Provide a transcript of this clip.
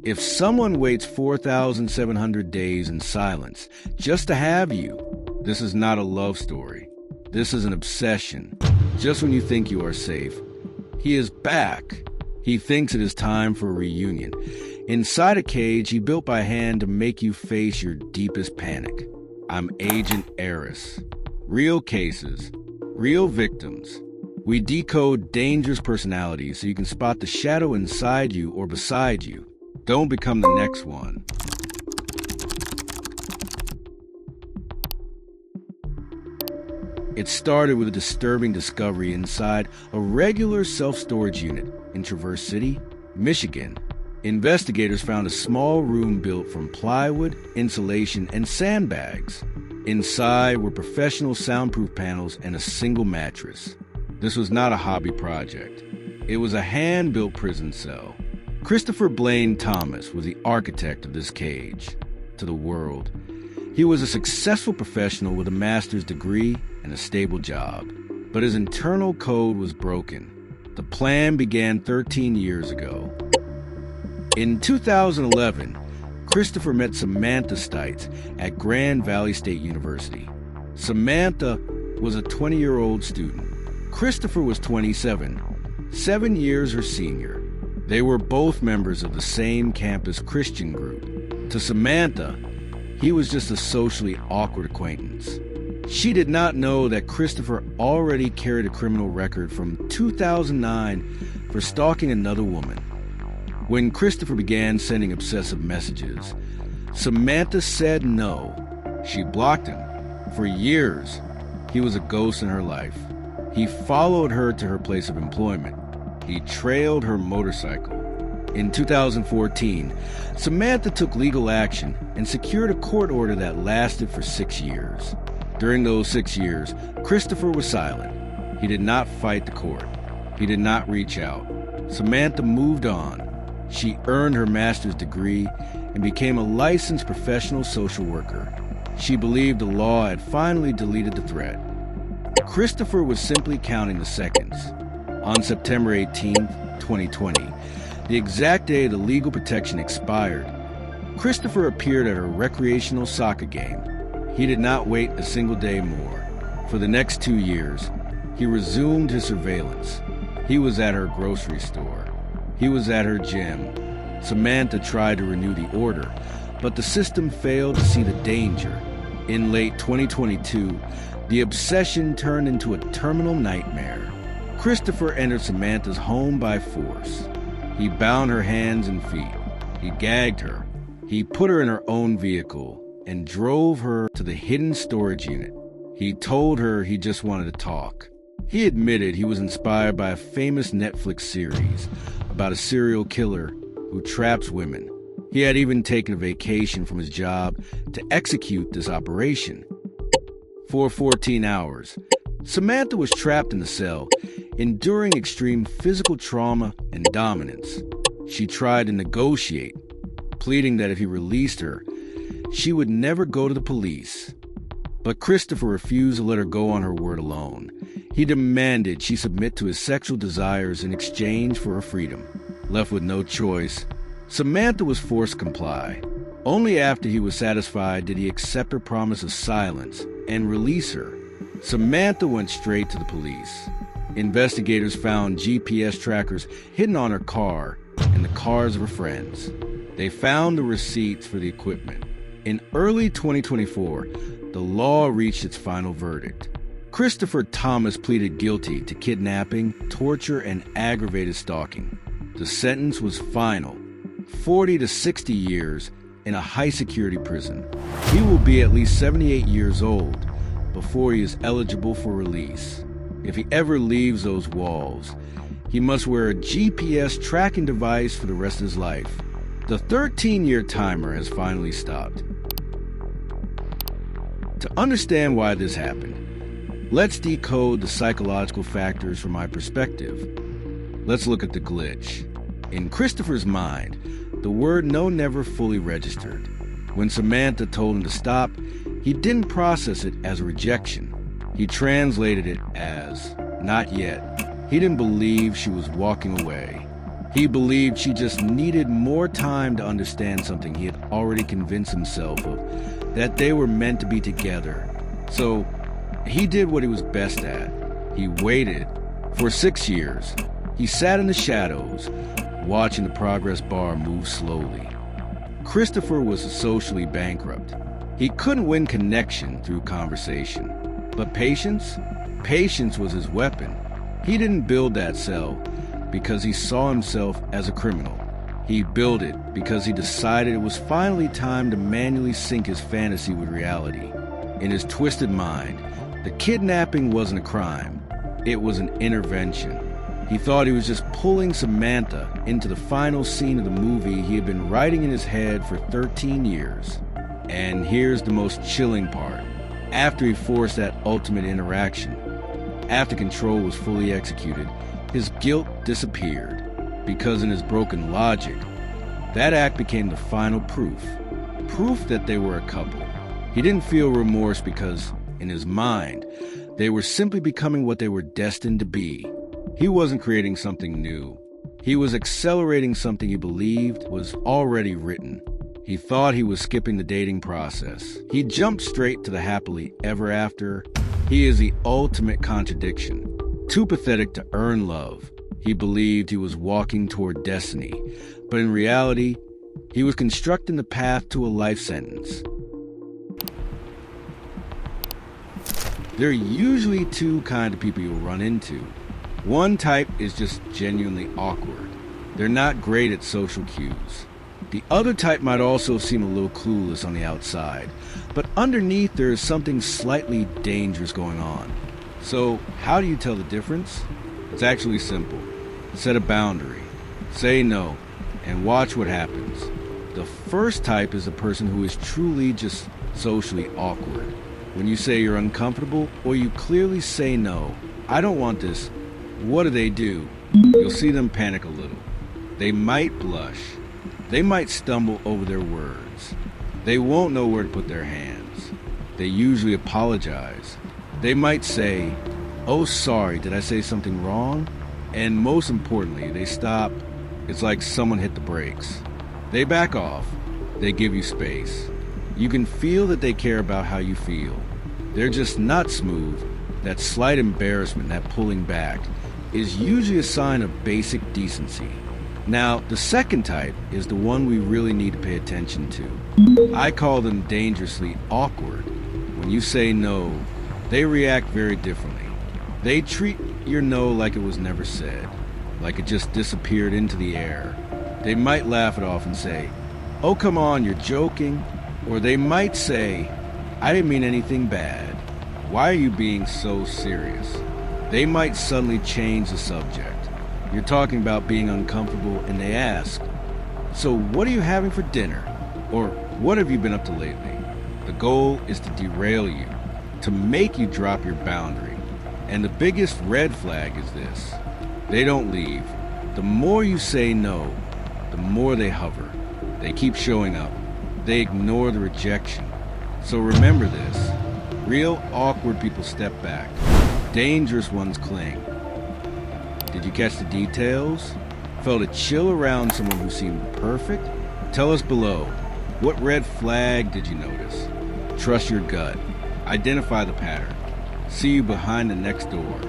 If someone waits 4,700 days in silence just to have you, this is not a love story. This is an obsession. Just when you think you are safe, he is back. He thinks it is time for a reunion. Inside a cage he built by hand to make you face your deepest panic. I'm Agent Aris. Real cases, real victims. We decode dangerous personalities so you can spot the shadow inside you or beside you. Don't become the next one. It started with a disturbing discovery inside a regular self-storage unit in Traverse City, Michigan. Investigators found a small room built from plywood, insulation, and sandbags. Inside were professional soundproof panels and a single mattress. This was not a hobby project. It was a hand-built prison cell. Christopher Blaine Thomas was the architect of this cage. To the world, he was a successful professional with a master's degree and a stable job. But his internal code was broken. The plan began 13 years ago. In 2011, Christopher met Samantha Stites at Grand Valley State University. Samantha was a 20-year-old student. Christopher was 27, 7 years her senior. They were both members of the same campus Christian group. To Samantha, he was just a socially awkward acquaintance. She did not know that Christopher already carried a criminal record from 2009 for stalking another woman. When Christopher began sending obsessive messages, Samantha said no. She blocked him. For years, he was a ghost in her life. He followed her to her place of employment. He trailed her motorcycle. In 2014, Samantha took legal action and secured a court order that lasted for 6 years. During those 6 years, Christopher was silent. He did not fight the court. He did not reach out. Samantha moved on. She earned her master's degree and became a licensed professional social worker. She believed the law had finally deleted the threat. Christopher was simply counting the seconds. On September 18, 2020, the exact day the legal protection expired, Christopher appeared at a recreational soccer game. He did not wait a single day more. For the next 2 years, he resumed his surveillance. He was at her grocery store. He was at her gym. Samantha tried to renew the order, but the system failed to see the danger. In late 2022, the obsession turned into a terminal nightmare. Christopher entered Samantha's home by force. He bound her hands and feet. He gagged her. He put her in her own vehicle and drove her to the hidden storage unit. He told her he just wanted to talk. He admitted he was inspired by a famous Netflix series about a serial killer who traps women. He had even taken a vacation from his job to execute this operation. For 14 hours, Samantha was trapped in the cell, enduring extreme physical trauma and dominance. She tried to negotiate, pleading that if he released her, she would never go to the police. But Christopher refused to let her go on her word alone. He demanded she submit to his sexual desires in exchange for her freedom. Left with no choice, Samantha was forced to comply. Only after he was satisfied did he accept her promise of silence and release her. Samantha went straight to the police. Investigators found GPS trackers hidden on her car and the cars of her friends. They found the receipts for the equipment. In early 2024, the law reached its final verdict. Christopher Thomas pleaded guilty to kidnapping, torture, and aggravated stalking. The sentence was final, 40 to 60 years in a high-security prison. He will be at least 78 years old before he is eligible for release. If he ever leaves those walls, he must wear a GPS tracking device for the rest of his life. The 13-year timer has finally stopped. To understand why this happened, let's decode the psychological factors from my perspective. Let's look at the glitch. In Christopher's mind, the word no never fully registered. When Samantha told him to stop, he didn't process it as a rejection. He translated it as not yet. He didn't believe she was walking away. He believed she just needed more time to understand something he had already convinced himself of, that they were meant to be together. So he did what he was best at. He waited. For 6 years, he sat in the shadows, watching the progress bar move slowly. Christopher was socially bankrupt. He couldn't win connection through conversation. But patience? Patience was his weapon. He didn't build that cell because he saw himself as a criminal. He built it because he decided it was finally time to manually sync his fantasy with reality. In his twisted mind, the kidnapping wasn't a crime. It was an intervention. He thought he was just pulling Samantha into the final scene of the movie he had been writing in his head for 13 years. And here's the most chilling part. After he forced that ultimate interaction, after control was fully executed, his guilt disappeared. Because in his broken logic, that act became the final proof. Proof that they were a couple. He didn't feel remorse because, in his mind, they were simply becoming what they were destined to be. He wasn't creating something new. He was accelerating something he believed was already written. He thought he was skipping the dating process. He jumped straight to the happily ever after. He is the ultimate contradiction. Too pathetic to earn love. He believed he was walking toward destiny, but in reality, he was constructing the path to a life sentence. There are usually two kinds of people you'll run into. One type is just genuinely awkward. They're not great at social cues. The other type might also seem a little clueless on the outside, but underneath there is something slightly dangerous going on. So, how do you tell the difference? It's actually simple. Set a boundary, say no, and watch what happens. The first type is the person who is truly just socially awkward. When you say you're uncomfortable, or you clearly say no, I don't want this, what do? You'll see them panic a little. They might blush. They might stumble over their words. They won't know where to put their hands. They usually apologize. They might say, "Oh, sorry, did I say something wrong?" And most importantly, they stop. It's like someone hit the brakes. They back off. They give you space. You can feel that they care about how you feel. They're just not smooth. That slight embarrassment, that pulling back, is usually a sign of basic decency. Now, the second type is the one we really need to pay attention to. I call them dangerously awkward. When you say no, they react very differently. They treat your no like it was never said, like it just disappeared into the air. They might laugh it off and say, "Oh, come on, you're joking." Or they might say, "I didn't mean anything bad. Why are you being so serious?" They might suddenly change the subject. You're talking about being uncomfortable and they ask, "So what are you having for dinner?" Or "What have you been up to lately?" The goal is to derail you, to make you drop your boundary. And the biggest red flag is this: they don't leave. The more you say no, the more they hover. They keep showing up. They ignore the rejection. So remember this: real awkward people step back. Dangerous ones cling. Did you catch the details? Felt a chill around someone who seemed perfect? Tell us below. What red flag did you notice? Trust your gut. Identify the pattern. See you behind the next door.